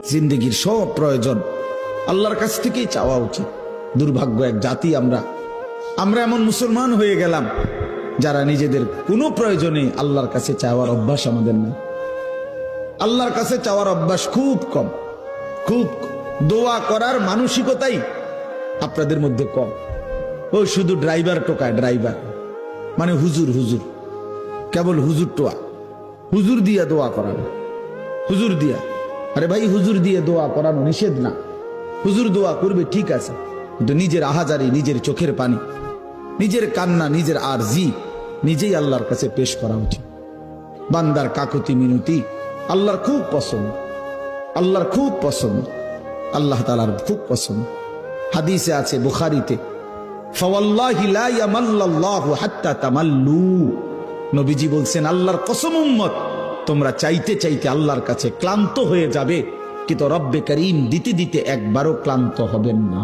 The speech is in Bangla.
জিন্দগির সব প্রয়োজন আল্লাহর কাছ থেকেই চাওয়া উচিত। দুর্ভাগ্য এক জাতি আমরা এমন মুসলমান হয়ে গেলাম যারা নিজেদের কোনো প্রয়োজনে আল্লাহর কাছে চাওয়ার অভ্যাস আমাদের নেই। আল্লাহর কাছে চাওয়ার অভ্যাস খুব কম, খুব দোয়া করার মানসিকতাই আপনাদের মধ্যে কম। ওই শুধু ড্রাইভার টোকায়, ড্রাইভার মানে হুজুর, হুজুর কেবল হুজুর টোয়া, হুজুর দিয়া দোয়া করানো, হুজুর দিয়া। আরে ভাই, হুজুর দিয়ে দোয়া করানো নিষেধ না, হুজুর দোয়া করবে ঠিক আছে, কিন্তু নিজের আহাজারি, নিজের চোখের পানি, নিজের কান্না, নিজের আরজি নিজেই আল্লাহর কাছে পেশ করা উচিত। বান্দার কাকুতি মিনতি আল্লাহর খুব পছন্দ, আল্লাহর খুব পছন্দ, আল্লাহ তাআলার খুব পছন্দ। হাদিসে আছে বুখারীতে, ফাওয়াল্লাহি লা ইয়ামাল্লাল্লাহু হাত্তা তামাল্লু। নবীজি বলছেন, আল্লাহর কসম উম্মত, তোমরা চাইতে চাইতে আল্লাহর কাছে ক্লান্ত হয়ে যাবে, কিন্তু রব্বে করিম দিতে দিতে একবারও ক্লান্ত হবেন না।